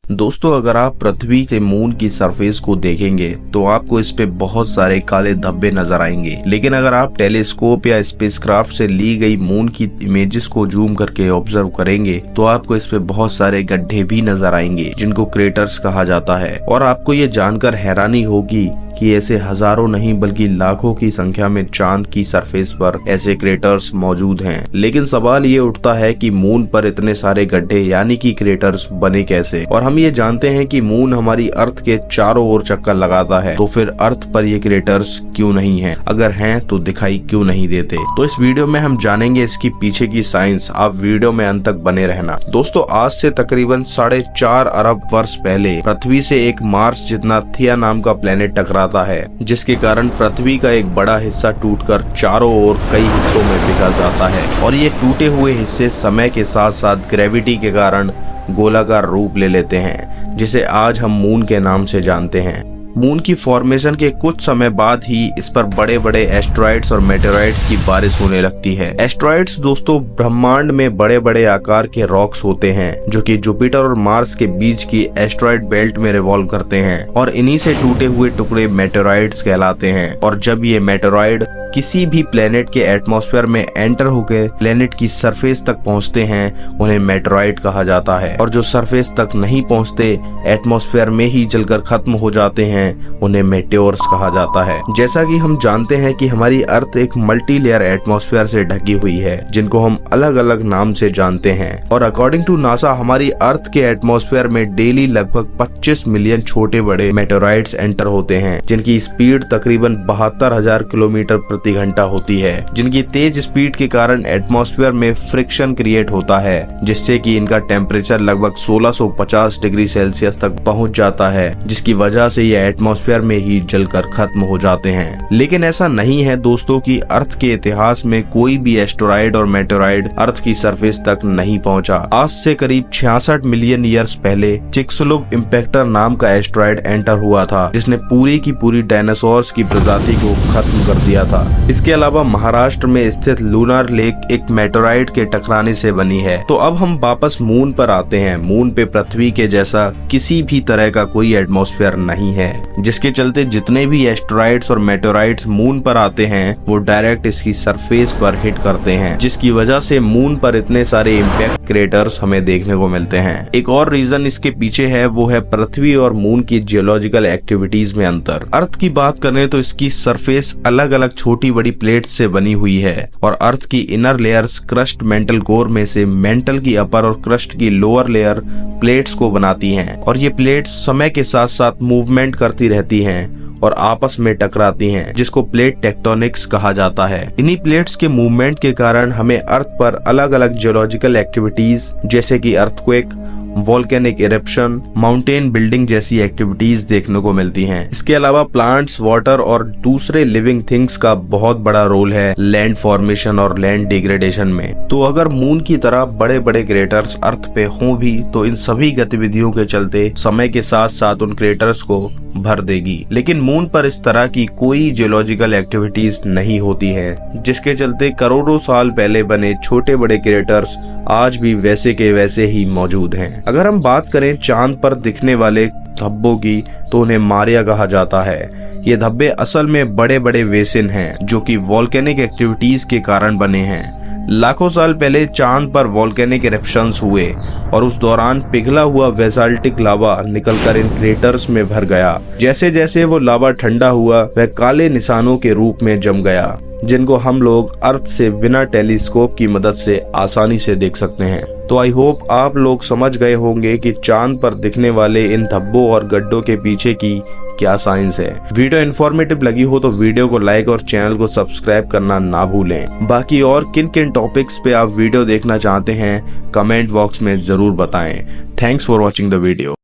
दोस्तों, अगर आप पृथ्वी के मून की सरफेस को देखेंगे तो आपको इस पे बहुत सारे काले धब्बे नजर आएंगे। लेकिन अगर आप टेलीस्कोप या स्पेसक्राफ्ट से ली गई मून की इमेजेस को जूम करके ऑब्जर्व करेंगे तो आपको इस पे बहुत सारे गड्ढे भी नजर आएंगे जिनको क्रेटर्स कहा जाता है। और आपको ये जानकर हैरानी होगी कि ऐसे हजारों नहीं बल्कि लाखों की संख्या में चांद की सरफेस पर ऐसे क्रेटर्स मौजूद हैं। लेकिन सवाल ये उठता है कि मून पर इतने सारे गड्ढे यानी कि क्रेटर्स बने कैसे। और हम ये जानते हैं कि मून हमारी अर्थ के चारों ओर चक्कर लगाता है, तो फिर अर्थ पर ये क्रेटर्स क्यों नहीं हैं? अगर हैं तो दिखाई क्यों नहीं देते? तो इस वीडियो में हम जानेंगे इसकी पीछे की साइंस। आप वीडियो में अंत तक बने रहना। दोस्तों, आज से तकरीबन 4.5 अरब वर्ष पहले पृथ्वी से एक मार्स जितना थिया नाम का प्लेनेट टकरा है, जिसके कारण पृथ्वी का एक बड़ा हिस्सा टूटकर चारों ओर कई हिस्सों में बिखर जाता है। और ये टूटे हुए हिस्से समय के साथ साथ ग्रेविटी के कारण गोलाकार रूप ले लेते हैं, जिसे आज हम मून के नाम से जानते हैं। मून की फॉर्मेशन के कुछ समय बाद ही इस पर बड़े बड़े एस्ट्रॉइड्स और मेटेराइड्स की बारिश होने लगती है। एस्ट्रॉइड्स दोस्तों ब्रह्मांड में बड़े बड़े आकार के रॉक्स होते हैं जो कि जुपिटर और मार्स के बीच की एस्ट्रॉइड बेल्ट में रिवॉल्व करते हैं, और इन्हीं से टूटे हुए टुकड़े मेटेराइड्स कहलाते हैं। और जब ये मेटेराइड किसी भी प्लेनेट के एटमॉस्फेयर में एंटर होकर प्लेनेट की सरफेस तक पहुंचते हैं, उन्हें मेटेराइड कहा जाता है। और जो सरफेस तक नहीं पहुंचते, एटमॉस्फेयर में ही जलकर खत्म हो जाते हैं, उन्हें मेटेओर्स कहा जाता है। जैसा कि हम जानते हैं कि हमारी अर्थ एक मल्टी लेयर एटमॉस्फेयर से ढकी हुई है, जिनको हम अलग अलग नाम से जानते हैं। और अकॉर्डिंग टू नासा हमारी अर्थ के एटमॉस्फेयर में डेली लगभग 25 मिलियन छोटे बड़े मेटेराइड्स एंटर होते हैं, जिनकी स्पीड तकरीबन 72,000 किलोमीटर प्रति घंटा होती है। जिनकी तेज स्पीड के कारण एटमॉस्फेयर में फ्रिक्शन क्रिएट होता है, जिससे कि इनका टेम्परेचर लगभग 1650 डिग्री सेल्सियस तक पहुंच जाता है, जिसकी वजह से ये एटमॉस्फेयर में ही जलकर खत्म हो जाते हैं। लेकिन ऐसा नहीं है दोस्तों कि अर्थ के इतिहास में कोई भी एस्टेरॉइड और मेटेरॉइड अर्थ की सरफेस तक नहीं पहुंचा। आज से करीब 66 मिलियन ईयर्स पहले चिक्सलुग इम्पैक्टर नाम का एस्टेरॉइड एंटर हुआ था, जिसने पूरी की पूरी डायनासोर्स की प्रजाति को खत्म कर दिया था। इसके अलावा महाराष्ट्र में स्थित लूनार लेक एक मेटेरॉइड के टकराने से बनी है। तो अब हम वापस मून पर आते हैं। मून पे पृथ्वी के जैसा किसी भी तरह का कोई एटमॉस्फेयर नहीं है, जिसके चलते जितने भी एस्टेरॉइड्स और मेटेरॉइड्स मून पर आते हैं वो डायरेक्ट इसकी सरफेस पर हिट करते हैं, जिसकी वजह से मून पर इतने सारे इम्पैक्ट क्रेटर्स हमें देखने को मिलते हैं। एक और रीजन इसके पीछे है, वो है पृथ्वी और मून की जियोलॉजिकल एक्टिविटीज में अंतर। अर्थ की बात करें तो इसकी सरफेस अलग अलग छोटी बड़ी प्लेट्स से बनी हुई है, और अर्थ की inner layers crust mantle core में से मेंटल की अपर और क्रस्ट की लोअर लेयर प्लेट्स को बनाती हैं। और ये प्लेट्स समय के साथ साथ मूवमेंट करती रहती हैं और आपस में टकराती हैं, जिसको प्लेट टेक्टोनिक्स कहा जाता है। इन्हीं प्लेट्स के मूवमेंट के कारण हमें अर्थ पर अलग अलग जियोलॉजिकल एक्टिविटीज जैसे कि earthquake, volcanic eruption, mountain building जैसी एक्टिविटीज देखने को मिलती हैं। इसके अलावा प्लांट्स, वाटर और दूसरे लिविंग थिंग्स का बहुत बड़ा रोल है लैंड फॉर्मेशन और लैंड डिग्रेडेशन में। तो अगर मून की तरह बड़े बड़े क्रेटर्स अर्थ पे हों भी, तो इन सभी गतिविधियों के चलते समय के साथ साथ उन क्रेटर्स को भर देगी। लेकिन मून पर इस तरह की कोई जियोलॉजिकल एक्टिविटीज नहीं होती है, जिसके चलते करोड़ों साल पहले बने छोटे बड़े क्रेटर्स आज भी वैसे के वैसे ही मौजूद हैं। अगर हम बात करें चांद पर दिखने वाले धब्बों की, तो उन्हें मारिया कहा जाता है। ये धब्बे असल में बड़े बड़े बेसिन हैं, जो कि वोल्केनिक एक्टिविटीज के कारण बने हैं। लाखों साल पहले चांद पर वोल्केनिक इरप्शंस हुए, और उस दौरान पिघला हुआ बेसाल्टिक लावा निकलकर इन क्रेटर्स में भर गया। जैसे जैसे वो लावा ठंडा हुआ, वह काले निशानों के रूप में जम गया, जिनको हम लोग अर्थ से बिना टेलीस्कोप की मदद से आसानी से देख सकते हैं। तो आई होप आप लोग समझ गए होंगे कि चांद पर दिखने वाले इन धब्बों और गड्ढों के पीछे की क्या साइंस है। वीडियो इन्फॉर्मेटिव लगी हो तो वीडियो को लाइक और चैनल को सब्सक्राइब करना ना भूलें। बाकी और किन किन टॉपिक्स पे आप वीडियो देखना चाहते हैं, कमेंट बॉक्स में जरूर बताएं। Thanks for watching the video.